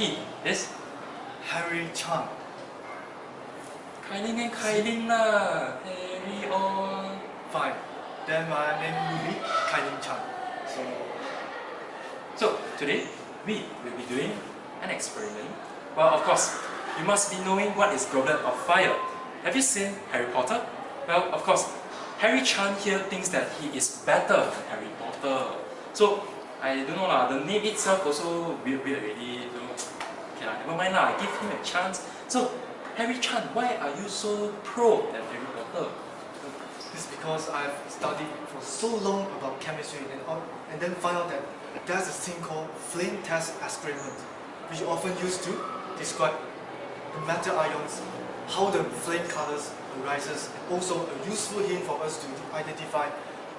He is Harry Chan. Kailin lah. Harry on. Fine. Then my name will be Kailin Chan. So today we will be doing an experiment. Well, of course, you must be knowing what is Goblet of Fire. Have you seen Harry Potter? Well, of course, Harry Chan here thinks that he is better than Harry Potter. So I don't know lah. The name itself also weird already. So, okay lah, never mind lah. I give him a chance. So Harry Chan, why are you so pro than Harry Potter? It's because I've studied for so long about chemistry and then found out that there's a thing called flame test experiment, which often used to describe the metal ions, how the flame colors arises, and also a useful hint for us to identify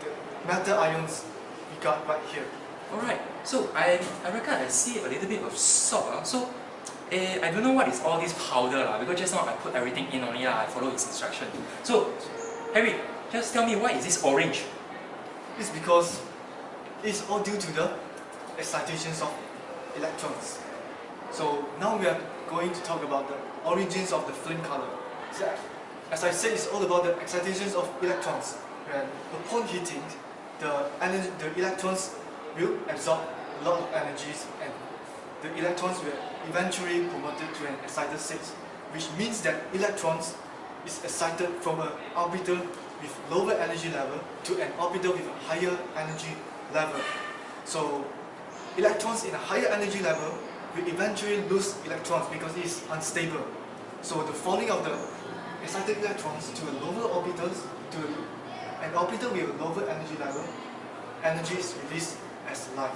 the metal ions we got right here. Alright, so I reckon I see a little bit of salt. I don't know what is all this powder because just now I put everything in only I follow his instruction. So Harry, just tell me why is this orange? It's because it's all due to the excitations of electrons. So now we are going to talk about the origins of the flame color. So, as I said, it's all about the excitations of electrons. And upon heating, the electrons will absorb a lot of energies, and the electrons will eventually promoted to an excited state, which means that electrons is excited from an orbital with lower energy level to an orbital with a higher energy level. So electrons in a higher energy level will eventually lose electrons because it is unstable. So the falling of the excited electrons to a lower orbitals to an orbital with a lower energy level, energy is released as light.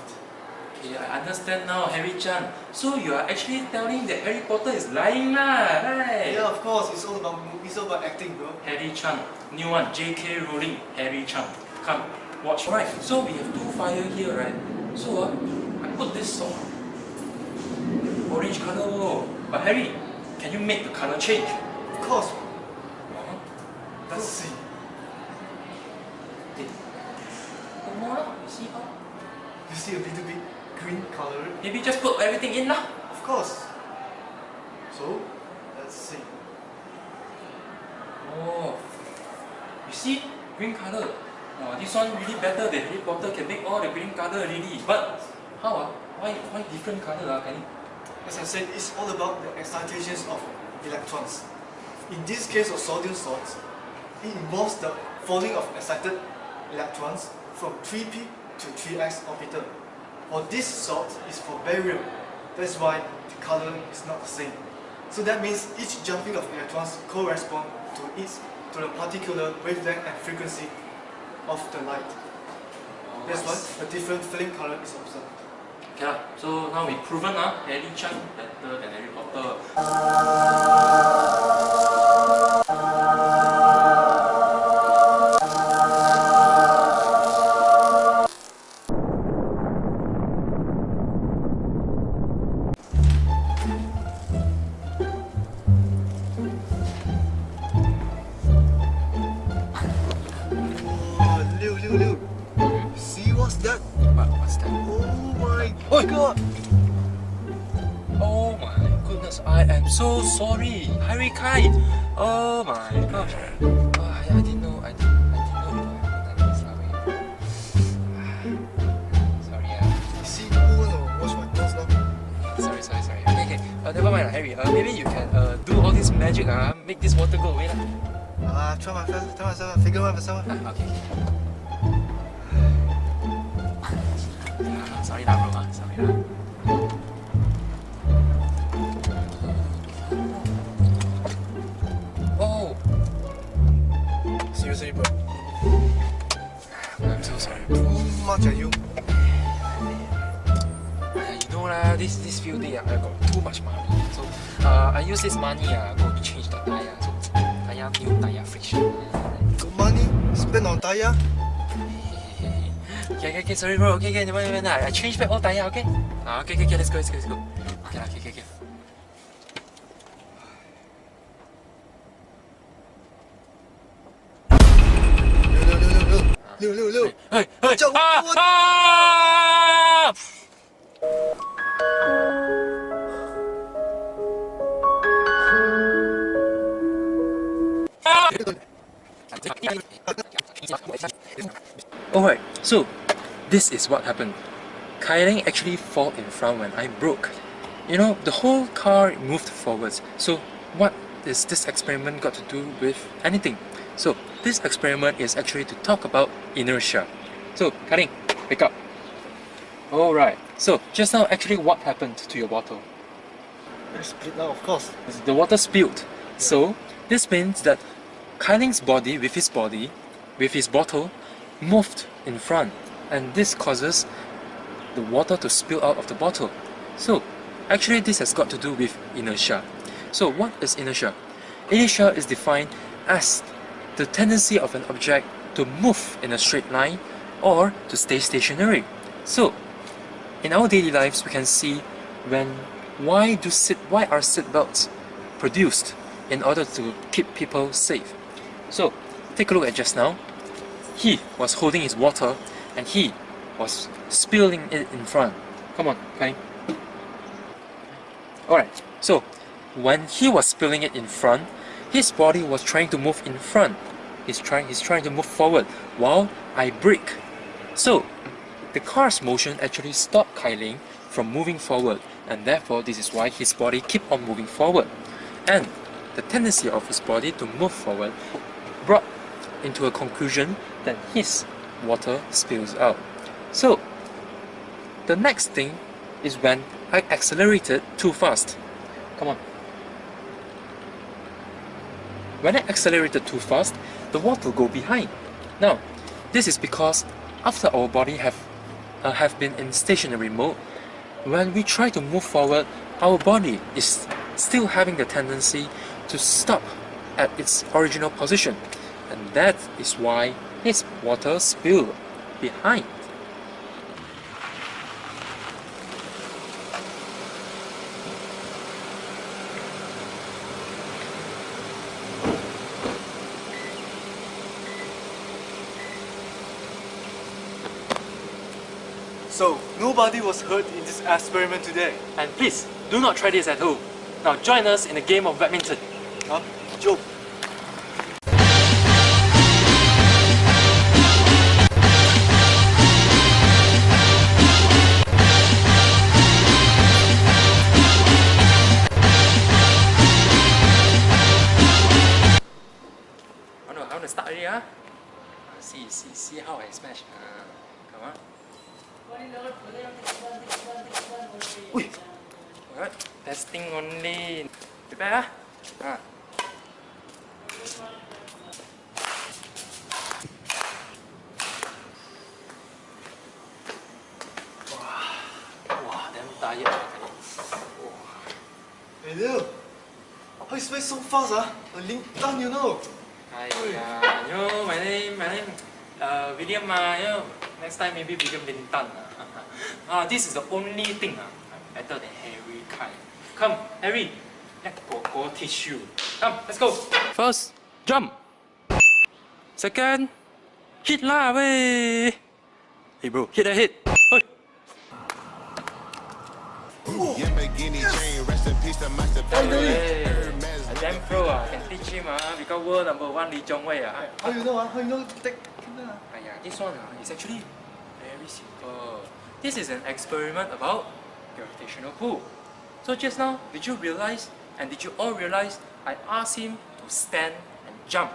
Okay, I understand now, Harry Chan. So you are actually telling that Harry Potter is lying lah, right? Yeah, of course. It's all about acting, bro. Harry Chan, new one, J.K. Rowling, Harry Chan. Come, watch. Alright, so we have two fire here, right? So I put this salt. Orange color. But Harry, can you make the color change? Of course. Let's see. More, you see how? You see a little bit green color? Maybe just put everything in lah. Of course. So, let's see. Oh, you see? Green color. Oh, this one really better than Harry Potter can make all the green color really. But, how Why different color Kenny? As I said, it's all about the excitations of electrons. In this case of sodium salts, it involves the falling of excited electrons from 3p to 3s orbital. For this salt is for barium. That's why the color is not the same. So that means each jumping of electrons correspond to the particular wavelength and frequency of the light. That's why a different flame color is observed. Okay, so now we've proven Harry Chan better than Harry Potter. Liew. See what's that? What's that? Oh my Oi. god! Oh my goodness, I am so sorry, Harry Kai. Oh my gosh. I didn't know. I didn't know like this. Sorry. See, who wanna wash my clothes now? Sorry. Okay. Never mind, Harry. Maybe you can do all this magic. Make this water go away lah. Try myself. Figure out myself. Okay. Sorry lah, bro. Sorry lah. Oh. Seriously, bro. I'm so sorry. Too much at you. You know lah, this few days I got too much money. So I use this money go to change the tire. So new tire friction. Got money? Spend on tire? Okay, sorry bro. Okay, never mind. I change back all tire, okay? Okay, let's go. Okay. Liew. Hey! Alright, so this is what happened. Kailing actually fall in front when I broke. You know, the whole car moved forwards. So what is this experiment got to do with anything? So this experiment is actually to talk about inertia. So Kailing, wake up. Alright, so just now actually what happened to your bottle? It split out, of course. The water spilled. So this means that Kailing's body, with his bottle, moved in front, and this causes the water to spill out of the bottle. So actually this has got to do with inertia. So what is inertia? Inertia is defined as the tendency of an object to move in a straight line or to stay stationary. So in our daily lives we can see why are seat belts produced? In order to keep people safe. So take a look at just now. He was holding his water and he was spilling it in front. Come on, Kailing. Alright, so when he was spilling it in front, his body was trying to move in front. He's trying to move forward while I brake. So the car's motion actually stopped Kailing from moving forward, and therefore this is why his body keep on moving forward. And the tendency of his body to move forward brought into a conclusion that his water spills out. So the next thing is when I accelerated too fast. Come on. When I accelerated too fast, the water go behind. Now, this is because after our body have been in stationary mode, when we try to move forward, our body is still having the tendency to stop at its original position, and that is why his water spilled behind. So, nobody was hurt in this experiment today. And please, do not try this at home. Now join us in a game of badminton. Huh? Joe. I want to start already, huh? See how I smash. Come on. Wait. What? Testing only. Prepare, ah. Wow, damn tired. Hey Liew, how you smash so fast, ah? A link done, you know. You know, my name, William, you know, next time maybe William Linton. This is the only thing I'm better than Harry Kai. Come, Harry, let Gogo teach you. Come, let's go. First, jump. Second, hit lah, wey. Hey bro, hit that hit. Hey. Hey, a damn pro, can teach him, because world #1 Lee Jong Wei. How you know, How you know take? This one is actually very simple. This is an experiment about gravitational pull. So just now, did you realize, and did you all realize, I asked him to stand and jump.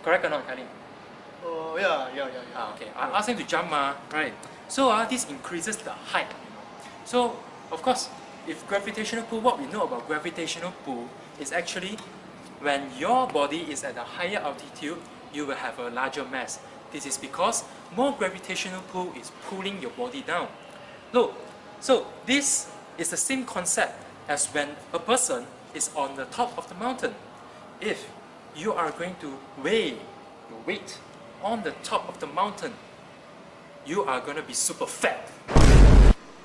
Correct or not, Kailing? Oh, yeah. Okay. I asked him to jump, right? So this increases the height, you know. So, of course, if gravitational pull, what we know about gravitational pull is actually when your body is at a higher altitude, you will have a larger mass. This is because more gravitational pull is pulling your body down. Look, so this is the same concept as when a person is on the top of the mountain. If you are going to weigh your weight on the top of the mountain, you are going to be super fat.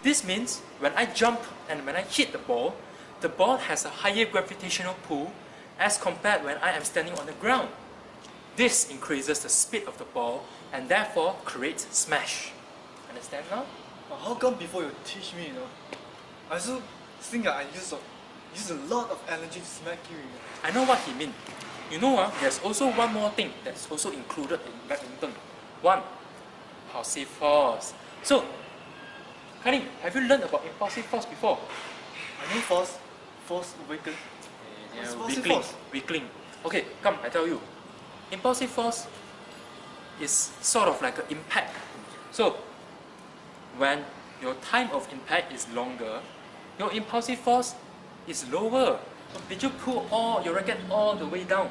This means when I jump and when I hit the ball has a higher gravitational pull as compared when I am standing on the ground. This increases the speed of the ball and therefore creates smash. Understand now? How come before you teach me, you know? I also think that I use a lot of energy to smack you. I know what he means. you know, there's also one more thing that's also included in badminton. One, impulsive force. So, Karim, have you learned about impulsive force before? I know force awaken. What's impulsive Weakling. force? Weakling. Okay, come, I tell you. Impulsive force is sort of like an impact. So, when your time of impact is longer, your impulsive force is lower. Did you pull your racket all the way down?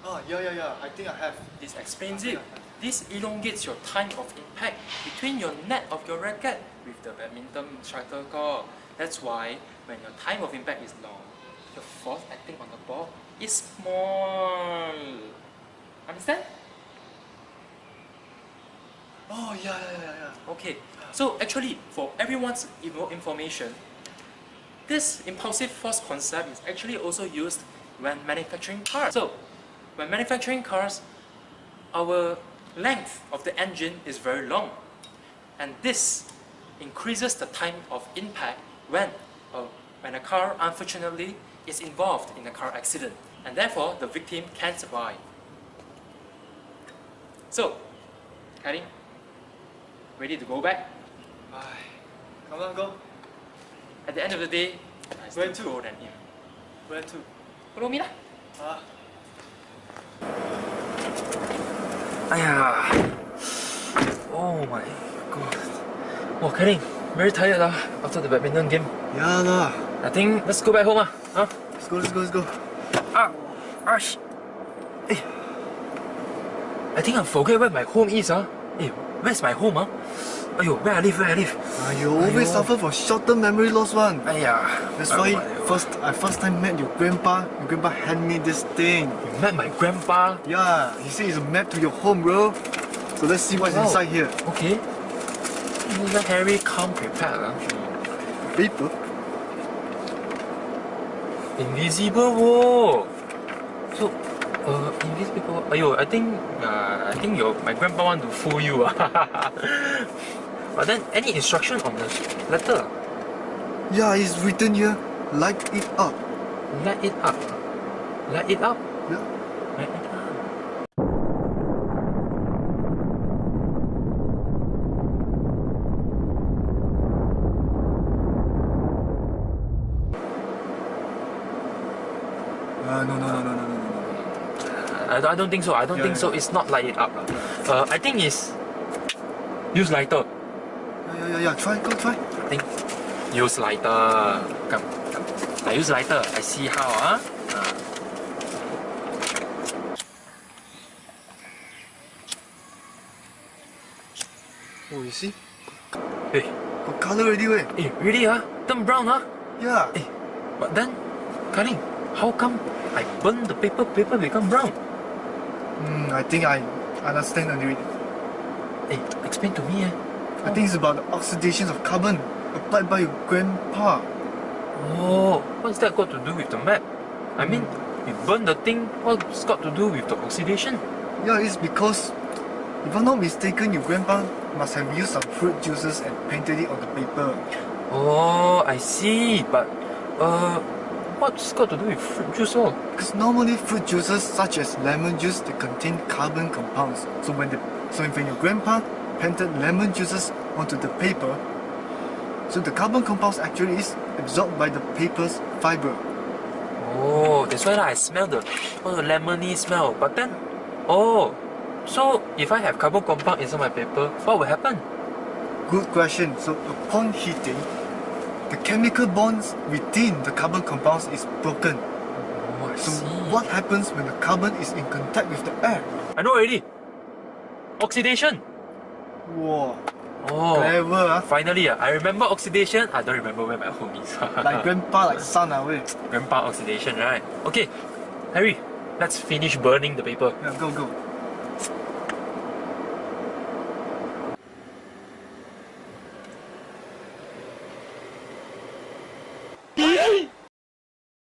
Ah, yeah. I think I have. This explains it. This elongates your time of impact between your net of your racket with the badminton shuttlecock. That's why when your time of impact is long, your force acting on the ball is small. Understand? Oh, yeah. Okay. So actually, for everyone's information, this impulsive force concept is actually also used when manufacturing cars. So, when manufacturing cars, our length of the engine is very long, and this increases the time of impact when a car unfortunately is involved in a car accident, and therefore the victim can't survive. So, Karim, ready to go back? Come on, go. At the end of the day, I still Where to? pro than him. Where to? Follow me lah. Ah. Aiya. Oh my god. Wow, Karim, very tired after the badminton game. Yeah lah. I think let's go back home Huh? Let's go. Hey. I think I forget where my home is Hey, where's my home Ayo, where I live? You always suffer from short-term memory loss one. Aiya. That's why first time met your grandpa handed me this thing. You met my grandpa? Yeah, he said it's a map to your home, bro. So let's see what's inside here. Okay. Let Harry come prepared Paper? Invisible wall. So, invisible. Ayo, I think my grandpa want to fool you But then, any instruction on the letter? Yeah, it's written here. Light it up. Light it up. Light it up. Yeah. Light it up. No. I don't think so. I don't think so. It's not light it up. I think it's use lighter. Yeah. Try. I think use lighter. Come. I use lighter. I see how. Oh, you see? Hey. Got color already, weh. Hey, really turn brown Yeah. Hey, but then, Karim, how come I burn the paper become brown? I think I understand already. Hey, explain to me I think it's about the oxidation of carbon applied by your grandpa. Oh, what's that got to do with the map? I mean, you burn the thing, what's got to do with the oxidation? Yeah, it's because, if I'm not mistaken, your grandpa must have used some fruit juices and painted it on the paper. Oh, I see. But, what's got to do with fruit juice? Because normally fruit juices such as lemon juice, they contain carbon compounds. So when your grandpa painted lemon juices onto the paper, so the carbon compounds actually is absorbed by the paper's fiber. Oh, that's why I smell the lemony smell. But then, so if I have carbon compound inside my paper, what will happen? Good question. So upon heating, the chemical bonds within the carbon compounds is broken. Oh, I So see. what happens when the carbon is in contact with the air? I know already. Oxidation. Whoa, Oh, clever, finally, I remember oxidation. I don't remember where my home is. Like grandpa, like son, weh. Grandpa oxidation, right? Okay, Harry, let's finish burning the paper. Yeah, go.